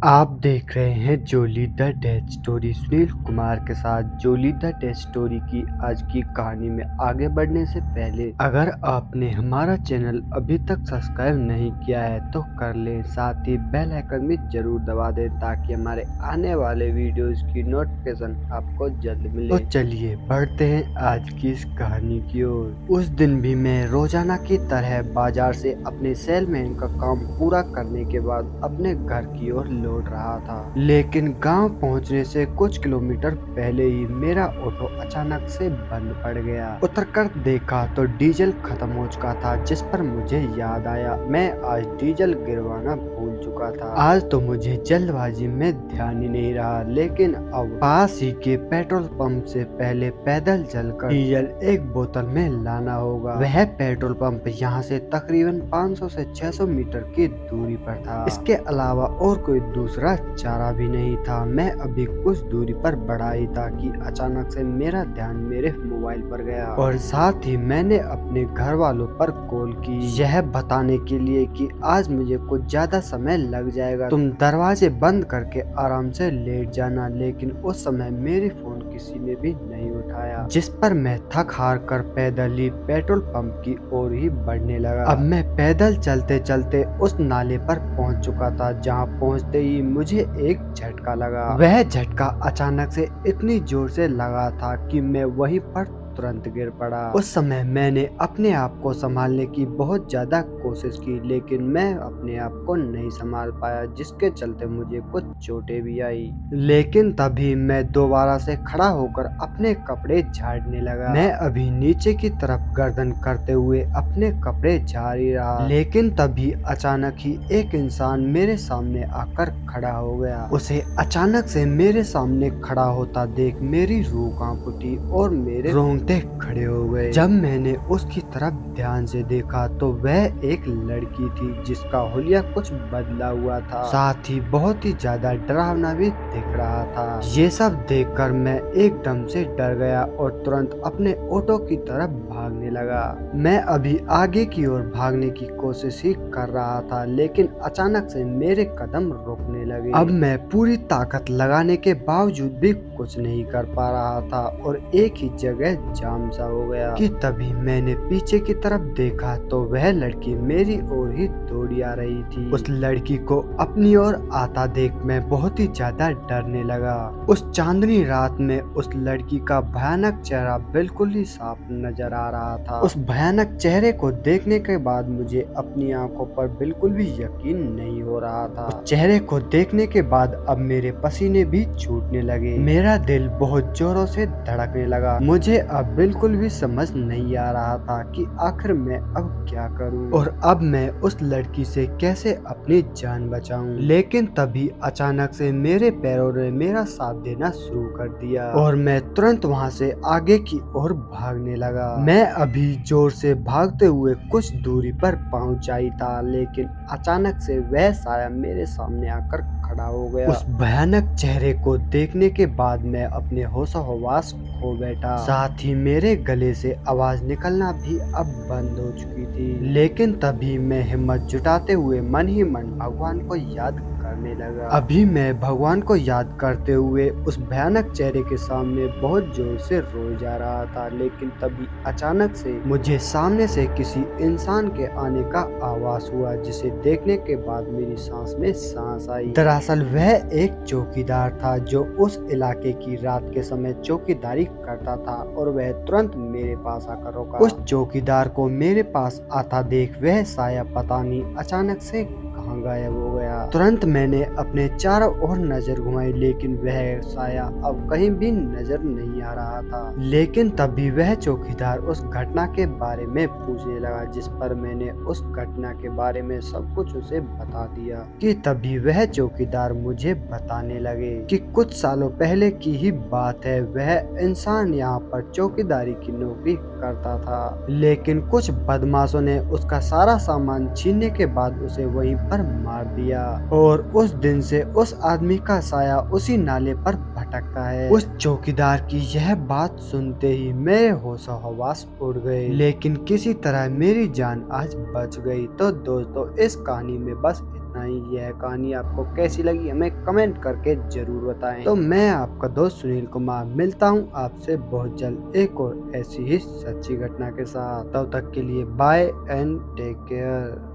आप देख रहे हैं Jolly the death story. Sunil Kumar के साथ जोली द डेथ स्टोरी की आज की कहानी में आगे बढ़ने से पहले अगर आपने हमारा चैनल अभी तक सब्सक्राइब नहीं किया है तो कर लें, साथ ही बेल आइकन भी जरूर दबा दें ताकि हमारे आने वाले वीडियोस की नोटिफिकेशन आपको जल्द मिले। तो चलिए बढ़ते हैं आज की इस कहानी की ओर। उस दिन भी मैं रोजाना की तरह बाजार से अपने सेलमैन का काम पूरा करने के बाद अपने घर की ओर लौट रहा था, लेकिन गांव पहुंचने से कुछ किलोमीटर पहले ही मेरा ऑटो अचानक से बंद पड़ गया। उतरकर देखा तो डीजल खत्म हो चुका था, जिस पर मुझे याद आया मैं आज डीजल गिरवाना भूल चुका था। आज तो मुझे जल्दबाजी में ध्यान ही नहीं रहा, लेकिन अब पास ही के पेट्रोल पंप से पहले पैदल चलकर डीजल एक बोतल में लाना होगा। वह पेट्रोल पंप यहाँ से तकरीबन 500 से 600 मीटर की दूरी पर था। इसके अलावा और कोई दूसरा चारा भी नहीं था। मैं अभी कुछ दूरी पर बढ़ा ही था कि अचानक से मेरा ध्यान मेरे मोबाइल पर गया और साथ ही मैंने अपने घर वालों पर कॉल की, यह बताने के लिए कि आज मुझे कुछ ज्यादा समय लग जाएगा, तुम दरवाजे बंद करके आराम से लेट जाना। लेकिन उस समय मेरी फोन किसी ने भी नहीं उठाया, जिस पर मैं थक हार कर पैदल ही पेट्रोल पंप की ओर ही बढ़ने लगा। अब मैं पैदल चलते चलते उस नाले पर पहुंच चुका था, जहां पहुंचते ही मुझे एक झटका लगा। वह झटका अचानक से इतनी जोर से लगा था कि मैं वहीं पर तुरंत गिर पड़ा। उस समय मैंने अपने आप को संभालने की बहुत ज्यादा कोशिश की, लेकिन मैं अपने आप को नहीं संभाल पाया, जिसके चलते मुझे कुछ चोटें भी आई। लेकिन तभी मैं दोबारा से खड़ा होकर अपने कपड़े झाड़ने लगा। मैं अभी नीचे की तरफ गर्दन करते हुए अपने कपड़े झाड़ ही रहा, लेकिन तभी अचानक ही एक इंसान मेरे सामने आकर खड़ा हो गया। उसे अचानक से मेरे सामने खड़ा होता देख मेरी रूह कांप उठी और मेरे रोंगटे खड़े हो गए। जब मैंने उसकी तरफ ध्यान से देखा तो वह एक लड़की थी, जिसका हुलिया कुछ बदला हुआ था, साथ ही बहुत ही ज्यादा डरावना भी दिख रहा था। ये सब देखकर मैं एकदम से डर गया और तुरंत अपने ऑटो की तरफ भागने लगा। मैं अभी आगे की ओर भागने की कोशिश ही कर रहा था, लेकिन अचानक से मेरे कदम रुकने लगे। अब मैं पूरी ताकत लगाने के बावजूद भी कुछ नहीं कर पा रहा था और एक ही जगह जाम सा हो गया कि तभी मैंने पीछे की तरफ देखा तो वह लड़की मेरी ओर ही दौड़ी आ रही थी। उस लड़की को अपनी ओर आता देख मैं बहुत ही ज्यादा डरने लगा। उस चांदनी रात में उस लड़की का भयानक चेहरा बिल्कुल ही साफ नजर आ रहा था। उस भयानक चेहरे को देखने के बाद मुझे अपनी आंखों पर बिल्कुल भी यकीन नहीं हो रहा था। उस चेहरे को देखने के बाद अब मेरे पसीने भी छूटने लगे, मेरा दिल बहुत जोरों से धड़कने लगा। मुझे अब बिल्कुल भी समझ नहीं आ रहा था कि आखिर मैं अब क्या करूं और अब मैं उस लड़की से कैसे अपनी जान बचाऊं। लेकिन तभी अचानक से मेरे पैरों ने मेरा साथ देना शुरू कर दिया और मैं तुरंत वहां से आगे की ओर भागने लगा। मैं अभी जोर से भागते हुए कुछ दूरी पर पहुंचा ही था, लेकिन अचानक से वह साया मेरे सामने आकर खड़ा हो गया। उस भयानक चेहरे को देखने के बाद मैं अपने होश-ओ-हवास खो बैठा, साथ ही मेरे गले से आवाज निकलना भी अब बंद हो चुकी थी। लेकिन तभी मैं हिम्मत जुटाते हुए मन ही मन भगवान को याद करने लगा। अभी मैं भगवान को याद करते हुए उस भयानक चेहरे के सामने बहुत जोर से रोए जा रहा था, लेकिन तभी अचानक से मुझे सामने से किसी इंसान के आने का आवाज हुआ, जिसे देखने के बाद मेरी सांस में सांस आई। दरअसल वह एक चौकीदार था जो उस इलाके की रात के समय चौकीदारी करता था और वह तुरंत मेरे पास आकर रुका। उस चौकीदार को मेरे पास आता देख वह साया पता नहीं अचानक से कहाँ गायब हो गया। तुरंत मैंने अपने चारों ओर नजर घुमाई, लेकिन वह साया अब कहीं भी नजर नहीं आ रहा था। लेकिन तभी वह चौकीदार उस घटना के बारे में पूछने लगा, जिस पर मैंने उस घटना के बारे में सब कुछ उसे बता दिया कि तभी वह चौकीदार मुझे बताने लगे कि कुछ सालों पहले की ही बात है। वह इंसान यहाँ पर चौकीदारी की नौकरी करता था, लेकिन कुछ बदमाशों ने उसका सारा सामान छीनने के बाद उसे वहीं पर मार दिया और उस दिन से उस आदमी का साया उसी नाले पर भटकता है। उस चौकीदार की यह बात सुनते ही मेरे होश-ओ-हवास उड़ गए, लेकिन किसी तरह मेरी जान आज बच गई। तो दोस्तों इस कहानी में बस इतना ही। यह कहानी आपको कैसी लगी हमें कमेंट करके जरूर बताएं। तो मैं आपका दोस्त सुनील कुमार मिलता हूँ आपसे बहुत जल्द एक और ऐसी ही सच्ची घटना के साथ। तब तक के लिए बाय एंड टेक केयर।